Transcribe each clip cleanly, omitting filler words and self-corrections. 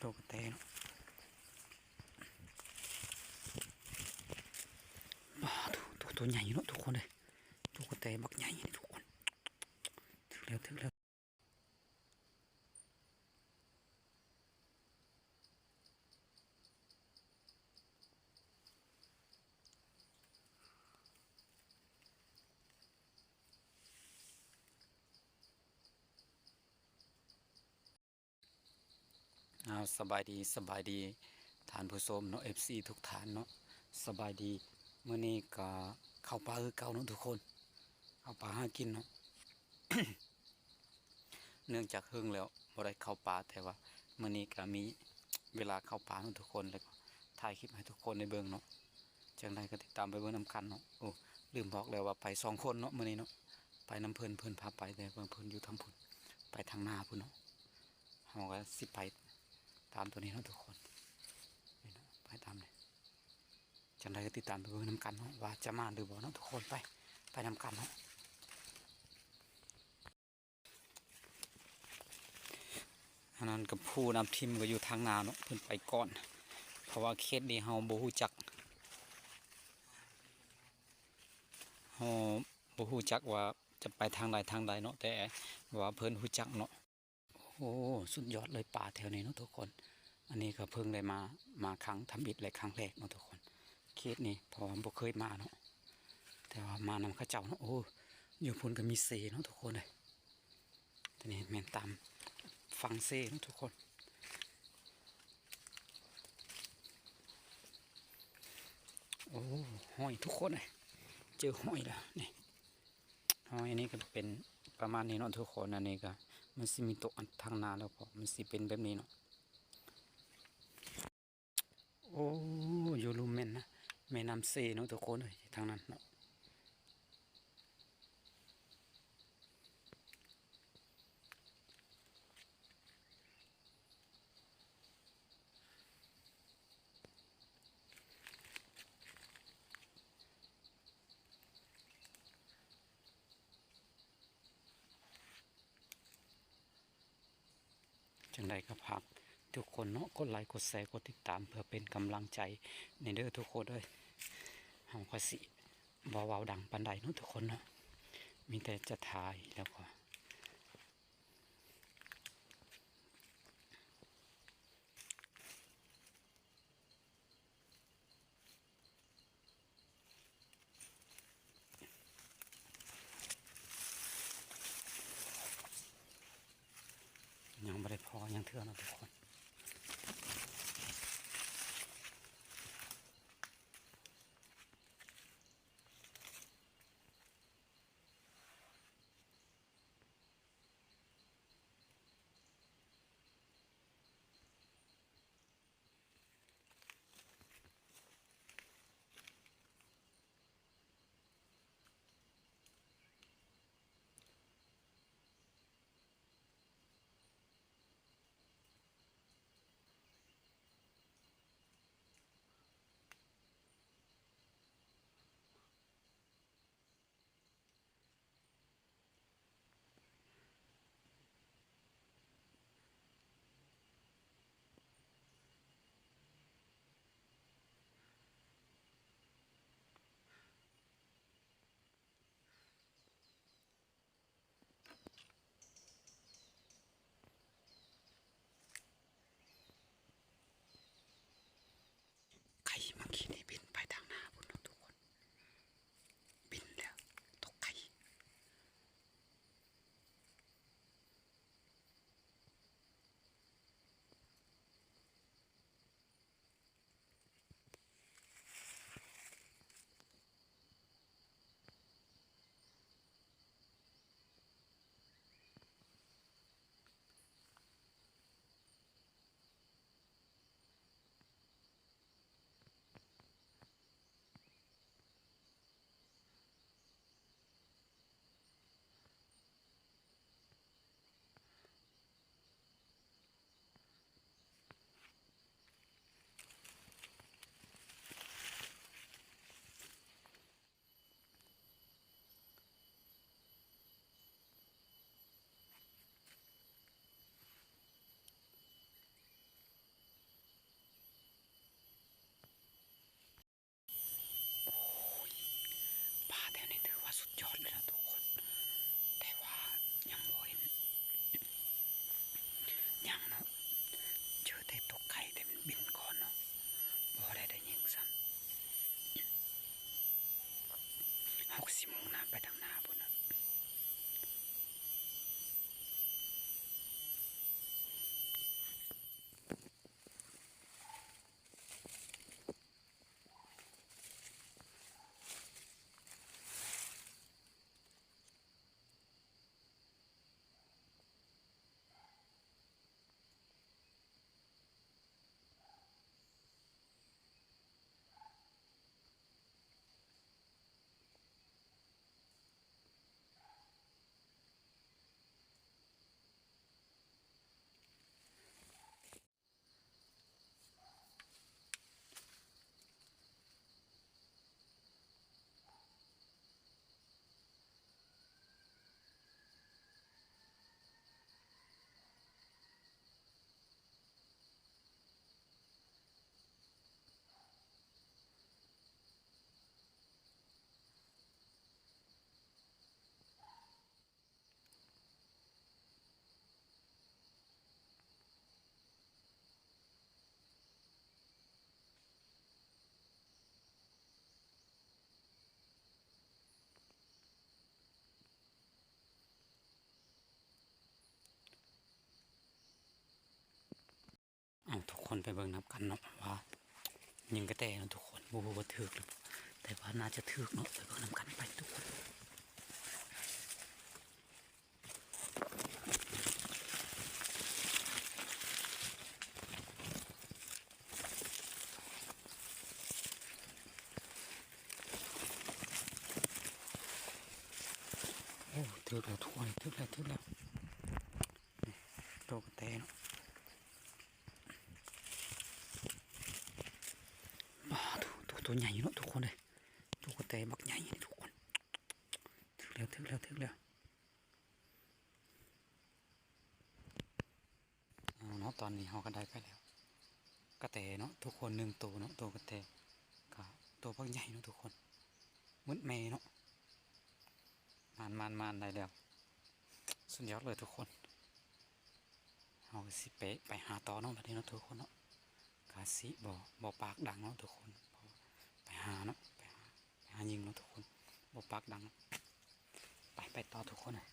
ตัวกระแตเนาะตัวใหญ่เนาะทุกคนเลยตัวกระแตบักใหญ่ทุกคนถึงแล้วสบายดีฐานผู้ชมเนาะ FC ทุกฐานเนาะสบายดีเมื่อนี้ก็เข้าป่าเก่าเนาะทุกคนเข้าป่าหากินเนาะ เนื่องจากเฮิงแล้วบ่ได้เข้าป่าแต่ว่าเมื่อนี้ก็มีเวลาเข้าป่าเนาะทุกคนแล้วก็ถ่ายคลิปให้ทุกคนในเบิ่งเนาะจังใดก็ติดตามไปเบิ่งนำกันเนาะโอ้ลืมบอกแล้วว่าไป2 คนเนาะเมื่อนี้เนาะไปน้ำเพิ่นพาไปแต่เพิ่นอยู่ทางพุ่นไปทางหน้าพุ่นเนาะเฮาก็สิไปตามตัวนี้เนาะทุกคนนี่เนาะไปตามเลยจังใดก็ติดตามไปเบิ่งนำกันเนาะว่าจะมาหรือบ่เนาะทุกคนไปนำกันเนาะอันนั้นกับผู้นำทีมก็อยู่ทางนาเนาะเพิ่นไปก่อนเพราะว่าเคสนี้เฮาบ่ฮู้จักเฮาบ่ฮู้จักว่าจะไปทางใดเนาะแต่ว่าเพิ่นฮู้จักเนาะโอ้สุดยอดเลยป่าแถวนี้เนาะทุกคนอันนี้ก็เพิ่งได้มาครั้งทำอิฐเลยครั้งแรกเนาะทุกคนเคสนี้เพราะว่าบ่เคยมาเนาะแต่ว่ามานำเขาเจ้าเนาะโอ้อยู่พุ่นก็มีเสเนาะทุกคนเลยทีนี้แม่นตามฟังเสเนาะทุกคนโอ้ห้อยทุกคนเลยเจอห้อยแล้วนี่ห้อยนี้ก็เป็นประมาณนี้เนาะทุกคนอันนี้ก็มันสิมีตัวอันทางนาแล้วก็มันสิเป็นแบบนี้เนาะโอ้อยู่ลุมแม่นนะแม่น้ำเซเนาะทุกคนเลยทางนั้นเนาะจังใดก็พักทุกคนเนาะกดไลค์กดแชร์กดติดตามเพื่อเป็นกำลังใจในเด้อทุกคนเลยเฮาก็สิบ่เว้าดังปานใดเนาะทุกคนเนาะมีแต่จะถ่ายแล้วก็ยังบ่ได้พอยังเทื่อเนาะทุกคน มองหน้าไปทางหน้าพุ่นนะเอาทุกคนไปเบิ่งนับกันเนาะว่ายิงกระแตเนาะทุกคนบ่รู้ว่าถึกหรือแต่ว่าน่าจะถึกเนาะไปเบิ่งนำกันไปทุกคนโอ้ถึกแล้วทุกคนถึกแล้วโตกระแตเนาะบ้าตัวใหญ่เนาะทุกคนเลยตัวกระแตบักใหญ่ทุกคนถึกแล้วเอาเนาะตอนนี้เราก็ได้ไปแล้วกระแตเนาะทุกคน1ตัวเนาะตัวกระแตก็ตัวบักใหญ่เนาะทุกคนมึดแม่เนาะมานได้แล้วสุดยอดเลยทุกคนเอาสิไปหาต่อเนาะบัดนี้เนาะทุกคนเนาะกาสิบ่ปากดังเนาะทุกคนไปหาเนาะไปหายิงเนาะทุกคนบ่ปากดังไปต่อทุกคนเลย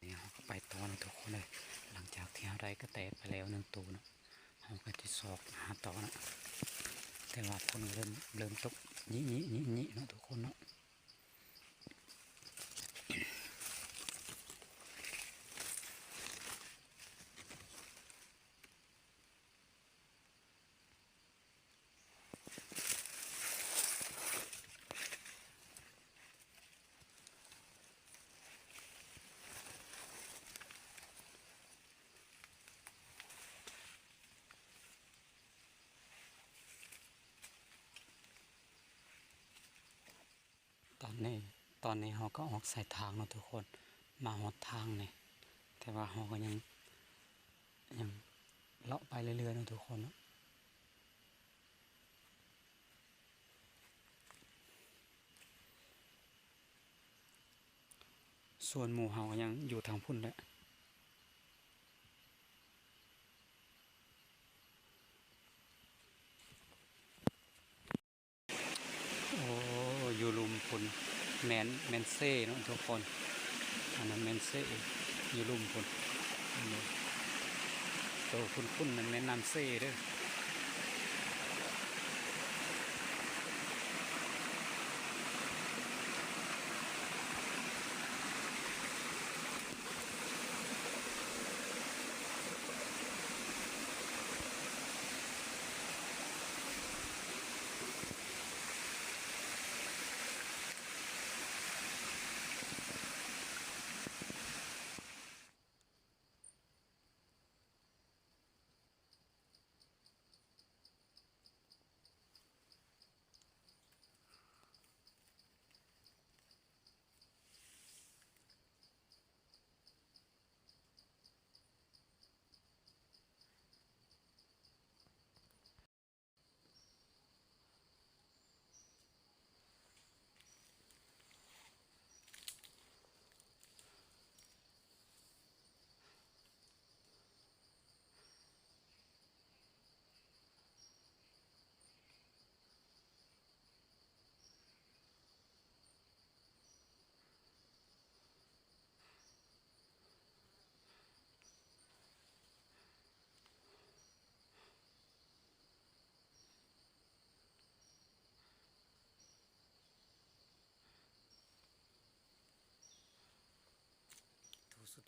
นี่เราก็ไปต่อเนาะทุกคนเลยหลังจากที่เราได้ก็แตกไปแล้ว1ตัวเนาะเราก็จะสอบหาต่อเนาะแต่ว่าคนเริ่มตกนี้เนาะทุกคนเนาะตอนนี้เราก็ออกสายทางเนาะทุกคนมาหดทางเนี่ยแต่ว่าเราก็ยังเลาะไปเรื่อยๆเนาะทุกคนเนาะส่วนหมู่เฮาก็ยังอยู่ทางพุ่นแหละโอ้อยู่ลุมพุ่นแมนเซ่เนาะทุกคนอันนั้นแมนเซ่อยู่ลุมพุ่นโตคุ้นมันแม่น้ำเซ่เด้อ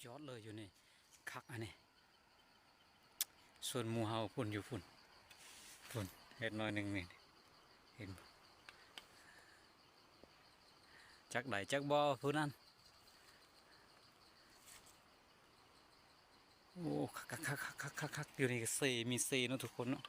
ยอดเลยอยู่นี่คักอันนี้ส่วนหมู่เฮาพุ่นอยู่พุ่นเฮ็ดน้อยหนึงนี่เห็นบ่จักใดจักบ่ผู้นั้นโอ้คักอยู่นี่ก็เซมีเซเนาะทุกคนเนาะ